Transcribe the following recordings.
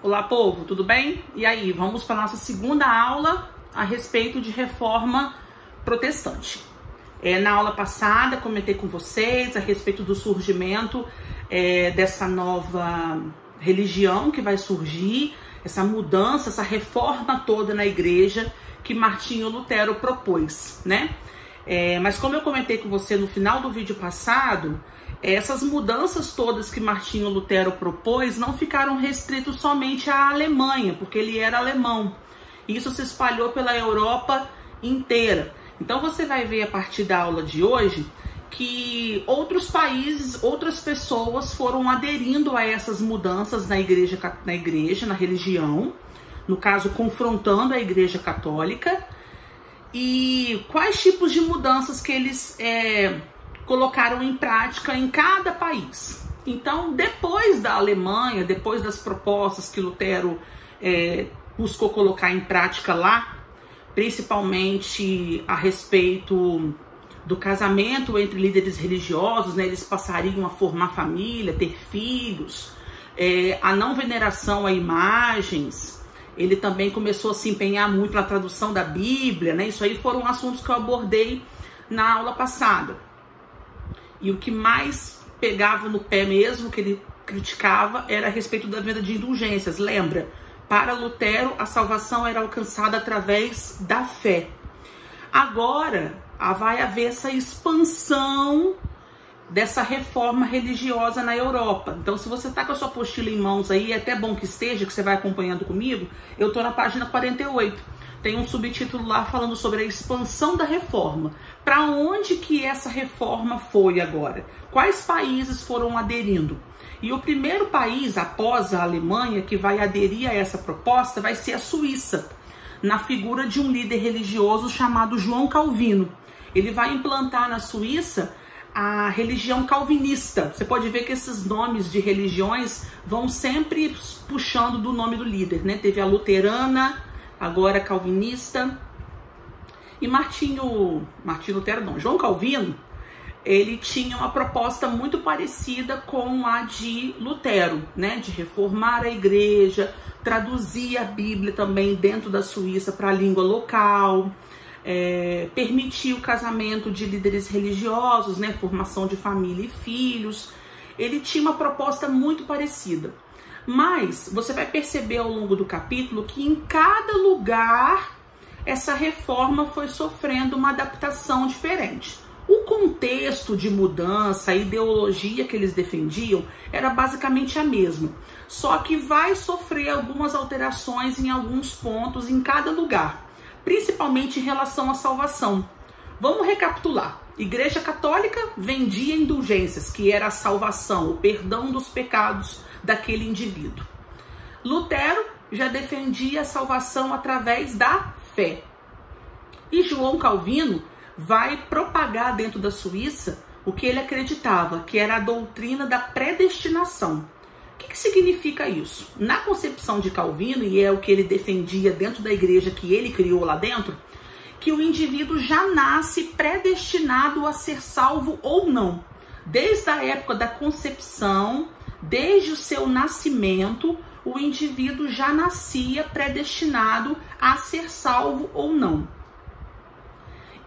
Olá, povo, tudo bem? E aí, vamos para a nossa segunda aula a respeito de reforma protestante. Na aula passada, comentei com vocês a respeito do surgimento dessa nova religião que vai surgir, essa mudança, essa reforma toda na igreja que Martinho Lutero propôs, né? Mas como eu comentei com você no final do vídeo passado, essas mudanças todas que Martinho Lutero propôs não ficaram restritos somente à Alemanha, porque ele era alemão. Isso se espalhou pela Europa inteira. Então você vai ver a partir da aula de hoje que outros países, outras pessoas foram aderindo a essas mudanças na igreja, na religião, no caso confrontando a Igreja Católica, e quais tipos de mudanças que eles colocaram em prática em cada país. Então, depois da Alemanha, depois das propostas que Lutero buscou colocar em prática lá, principalmente a respeito do casamento entre líderes religiosos, né? Eles passariam a formar família, ter filhos, a não veneração a imagens. Ele também começou a se empenhar muito na tradução da Bíblia, né? Isso aí foram assuntos que eu abordei na aula passada. E o que mais pegava no pé mesmo, que ele criticava, era a respeito da venda de indulgências. Lembra? Para Lutero, a salvação era alcançada através da fé. Agora, vai haver essa expansão dessa reforma religiosa na Europa. Então, se você está com a sua apostila em mãos aí, é até bom que esteja, que você vai acompanhando comigo, eu estou na página 48. Tem um subtítulo lá falando sobre a expansão da reforma. Para onde que essa reforma foi agora? Quais países foram aderindo? E o primeiro país, após a Alemanha, que vai aderir a essa proposta, vai ser a Suíça, na figura de um líder religioso chamado João Calvino. Ele vai implantar na Suíça a religião calvinista. Você pode ver que esses nomes de religiões vão sempre puxando do nome do líder, né? Teve a luterana, agora calvinista. E João Calvino, ele tinha uma proposta muito parecida com a de Lutero, né? De reformar a igreja, traduzir a Bíblia também dentro da Suíça para a língua local, permitir o casamento de líderes religiosos, né? Formação de família e filhos. Ele tinha uma proposta muito parecida. Mas você vai perceber ao longo do capítulo que em cada lugar essa reforma foi sofrendo uma adaptação diferente. O contexto de mudança, a ideologia que eles defendiam era basicamente a mesma, só que vai sofrer algumas alterações em alguns pontos em cada lugar, principalmente em relação à salvação. Vamos recapitular. Igreja Católica vendia indulgências, que era a salvação, o perdão dos pecados daquele indivíduo. Lutero já defendia a salvação através da fé. E João Calvino vai propagar dentro da Suíça o que ele acreditava, que era a doutrina da predestinação. O que significa isso? Na concepção de Calvino, e é o que ele defendia dentro da igreja que ele criou lá dentro, que o indivíduo já nasce predestinado a ser salvo ou não. Desde a época da concepção, desde o seu nascimento, o indivíduo já nascia predestinado a ser salvo ou não.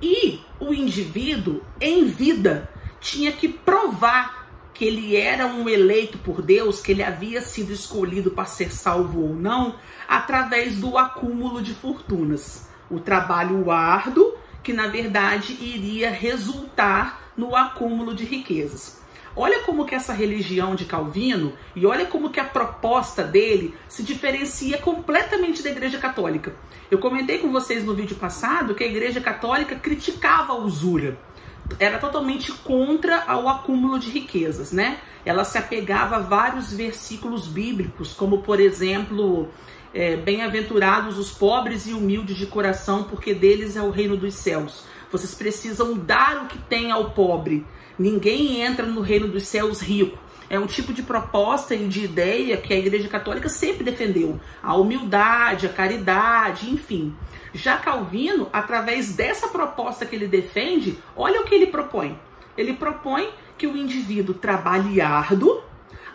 E o indivíduo, em vida, tinha que provar que ele era um eleito por Deus, que ele havia sido escolhido para ser salvo ou não, através do acúmulo de fortunas. O trabalho árduo, que na verdade iria resultar no acúmulo de riquezas. Olha como que essa religião de Calvino, e olha como que a proposta dele se diferencia completamente da Igreja Católica. Eu comentei com vocês no vídeo passado que a Igreja Católica criticava a usura. Era totalmente contra o acúmulo de riquezas, né? Ela se apegava a vários versículos bíblicos, como por exemplo, bem-aventurados os pobres e humildes de coração, porque deles é o reino dos céus. Vocês precisam dar o que tem ao pobre. Ninguém entra no reino dos céus rico. É um tipo de proposta e de ideia que a Igreja Católica sempre defendeu. A humildade, a caridade, enfim. Já Calvino, através dessa proposta que ele defende, olha o que ele propõe. Ele propõe que o indivíduo trabalhe árduo,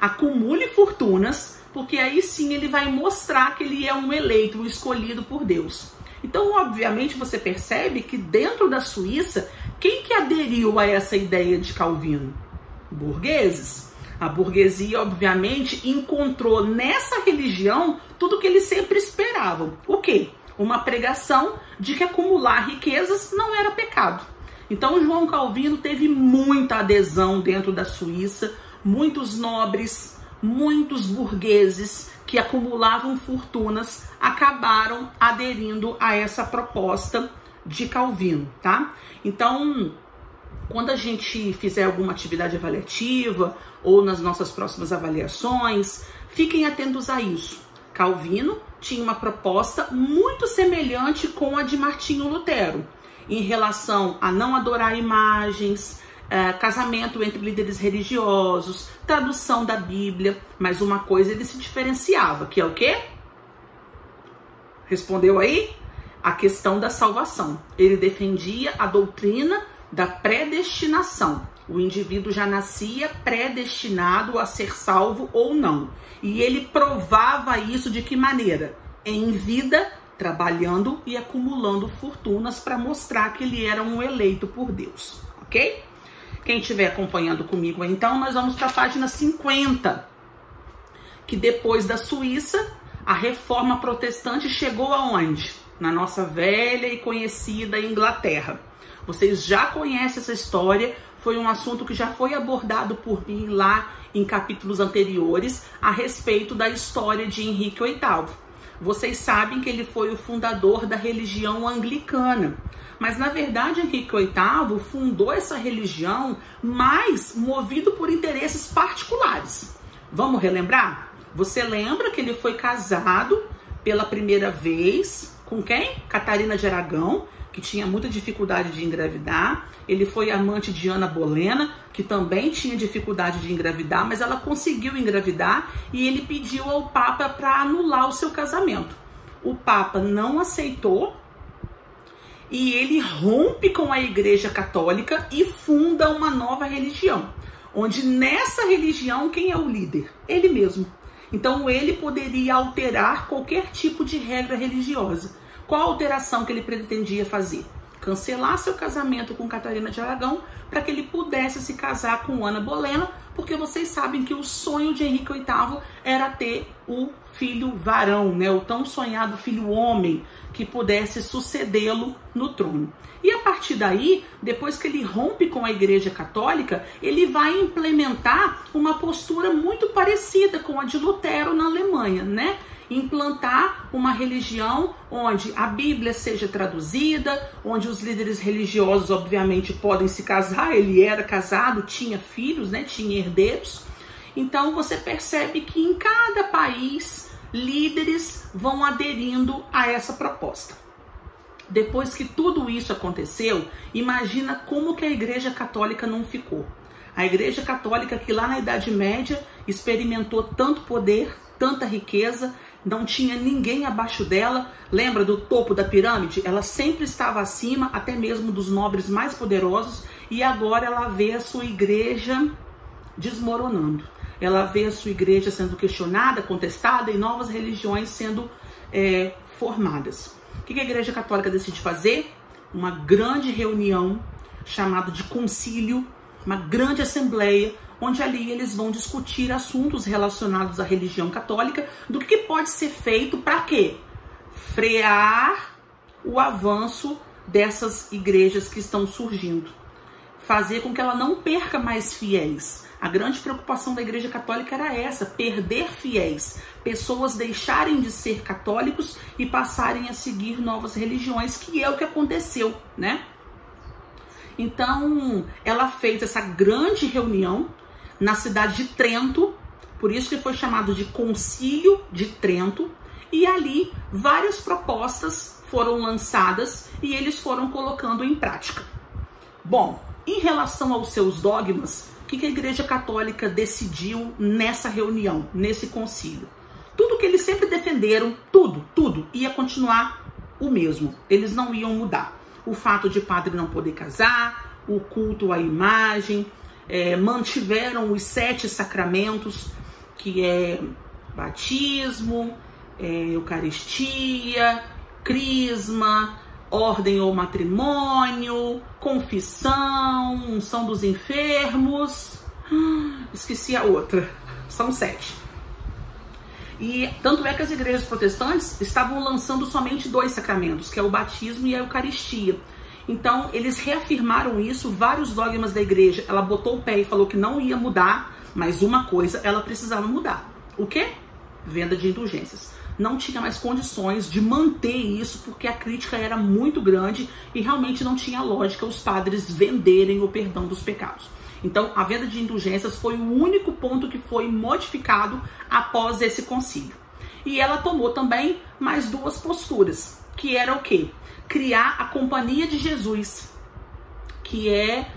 acumule fortunas, porque aí sim ele vai mostrar que ele é um eleito, um escolhido por Deus. Então, obviamente, você percebe que dentro da Suíça, quem que aderiu a essa ideia de Calvino? Burgueses. A burguesia, obviamente, encontrou nessa religião tudo o que eles sempre esperavam. O quê? Uma pregação de que acumular riquezas não era pecado. Então, João Calvino teve muita adesão dentro da Suíça, muitos nobres, muitos burgueses que acumulavam fortunas acabaram aderindo a essa proposta de Calvino, tá? Então, quando a gente fizer alguma atividade avaliativa ou nas nossas próximas avaliações, fiquem atentos a isso. Calvino tinha uma proposta muito semelhante com a de Martinho Lutero, em relação a não adorar imagens, casamento entre líderes religiosos, tradução da Bíblia, mas uma coisa ele se diferenciava, que é o quê? Respondeu aí? A questão da salvação. Ele defendia a doutrina da predestinação. O indivíduo já nascia predestinado a ser salvo ou não. E ele provava isso de que maneira? Em vida, trabalhando e acumulando fortunas para mostrar que ele era um eleito por Deus, ok? Quem estiver acompanhando comigo, então, nós vamos para a página 50, que depois da Suíça, a reforma protestante chegou aonde? Na nossa velha e conhecida Inglaterra. Vocês já conhecem essa história, foi um assunto que já foi abordado por mim lá em capítulos anteriores, a respeito da história de Henrique VIII. Vocês sabem que ele foi o fundador da religião anglicana. Mas, na verdade, Henrique VIII fundou essa religião mais movido por interesses particulares. Vamos relembrar? Você lembra que ele foi casado pela primeira vez com quem? Catarina de Aragão, que tinha muita dificuldade de engravidar. Ele foi amante de Ana Bolena, que também tinha dificuldade de engravidar, mas ela conseguiu engravidar e ele pediu ao Papa para anular o seu casamento. O Papa não aceitou e ele rompe com a Igreja Católica e funda uma nova religião, onde nessa religião quem é o líder? Ele mesmo. Então ele poderia alterar qualquer tipo de regra religiosa. Qual a alteração que ele pretendia fazer? Cancelar seu casamento com Catarina de Aragão para que ele pudesse se casar com Ana Bolena, porque vocês sabem que o sonho de Henrique VIII era ter o filho varão, né? O tão sonhado filho homem que pudesse sucedê-lo no trono. E a partir daí, depois que ele rompe com a Igreja Católica, ele vai implementar uma postura muito parecida com a de Lutero na Alemanha, né? Implantar uma religião onde a Bíblia seja traduzida, onde os líderes religiosos, obviamente, podem se casar. Ele era casado, tinha filhos, né? Tinha herdeiros. Então, você percebe que em cada país, líderes vão aderindo a essa proposta. Depois que tudo isso aconteceu, imagina como que a Igreja Católica não ficou. A Igreja Católica, que lá na Idade Média experimentou tanto poder, tanta riqueza, não tinha ninguém abaixo dela. Lembra do topo da pirâmide? Ela sempre estava acima, até mesmo dos nobres mais poderosos, e agora ela vê a sua igreja desmoronando. Ela vê a sua igreja sendo questionada, contestada, e novas religiões sendo formadas. O que a Igreja Católica decide fazer? Uma grande reunião, chamada de concílio, uma grande assembleia, onde ali eles vão discutir assuntos relacionados à religião católica, do que pode ser feito para quê? Frear o avanço dessas igrejas que estão surgindo. Fazer com que ela não perca mais fiéis. A grande preocupação da Igreja Católica era essa, perder fiéis. Pessoas deixarem de ser católicos e passarem a seguir novas religiões, que é o que aconteceu, né? Então, ela fez essa grande reunião na cidade de Trento, por isso que foi chamado de Concílio de Trento, e ali várias propostas foram lançadas e eles foram colocando em prática. Bom, em relação aos seus dogmas, o que a Igreja Católica decidiu nessa reunião, nesse concílio? Tudo que eles sempre defenderam, tudo, ia continuar o mesmo. Eles não iam mudar. O fato de padre não poder casar, o culto à imagem, mantiveram os 7 sacramentos, que é batismo, eucaristia, crisma, ordem ou matrimônio, confissão, unção dos enfermos, esqueci a outra, são 7. E tanto é que as igrejas protestantes estavam lançando somente 2 sacramentos, que é o batismo e a eucaristia. Então eles reafirmaram isso, vários dogmas da igreja, ela botou o pé e falou que não ia mudar, mas uma coisa ela precisava mudar. O quê? Venda de indulgências. Não tinha mais condições de manter isso, porque a crítica era muito grande e realmente não tinha lógica os padres venderem o perdão dos pecados. Então, a venda de indulgências foi o único ponto que foi modificado após esse concílio. E ela tomou também mais 2 posturas, que era o quê? Criar a Companhia de Jesus, que é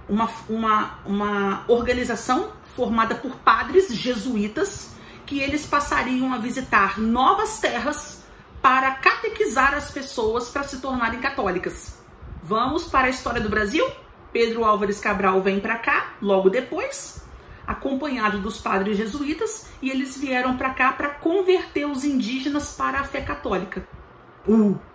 uma organização formada por padres jesuítas, que eles passariam a visitar novas terras para catequizar as pessoas para se tornarem católicas. Vamos para a história do Brasil? Pedro Álvares Cabral vem para cá logo depois, acompanhado dos padres jesuítas, e eles vieram para cá para converter os indígenas para a fé católica.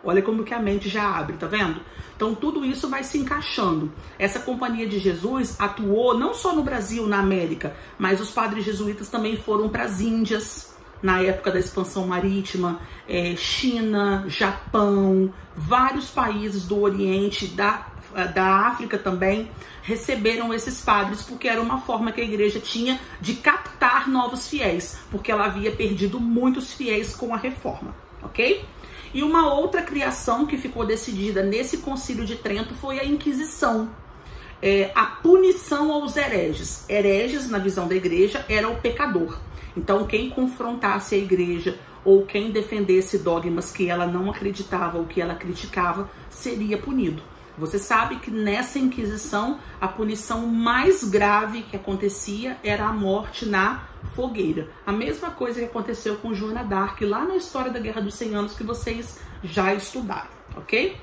Olha como que a mente já abre, tá vendo? Então tudo isso vai se encaixando. Essa Companhia de Jesus atuou não só no Brasil, na América, mas os padres jesuítas também foram para as Índias, na época da expansão marítima, China, Japão, vários países do Oriente, da África também, receberam esses padres, porque era uma forma que a igreja tinha de captar novos fiéis, porque ela havia perdido muitos fiéis com a reforma, ok? E uma outra criação que ficou decidida nesse Concílio de Trento foi a Inquisição, a punição aos hereges. Hereges, na visão da igreja, era o pecador. Então, quem confrontasse a igreja ou quem defendesse dogmas que ela não acreditava ou que ela criticava, seria punido. Você sabe que nessa Inquisição, a punição mais grave que acontecia era a morte na fogueira. A mesma coisa que aconteceu com Joana d'Arc lá na história da Guerra dos 100 Anos, que vocês já estudaram, ok?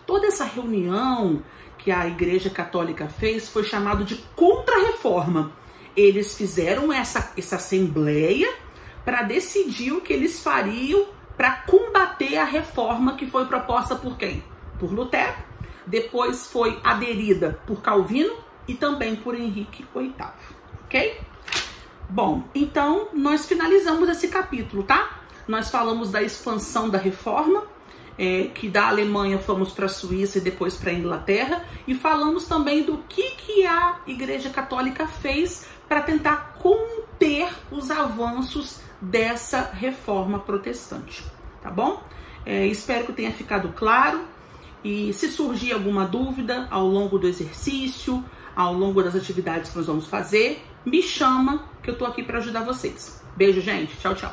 Toda essa reunião que a Igreja Católica fez foi chamado de Contra-Reforma. Eles fizeram essa assembleia para decidir o que eles fariam para combater a reforma que foi proposta por quem? Por Lutero. Depois foi aderida por Calvino e também por Henrique VIII, ok? Bom, então nós finalizamos esse capítulo, tá? Nós falamos da expansão da reforma, que da Alemanha fomos para a Suíça e depois para a Inglaterra, e falamos também do que a Igreja Católica fez para tentar conter os avanços dessa reforma protestante, tá bom? Espero que tenha ficado claro. E se surgir alguma dúvida ao longo do exercício, ao longo das atividades que nós vamos fazer, me chama que eu tô aqui para ajudar vocês. Beijo, gente. Tchau, tchau.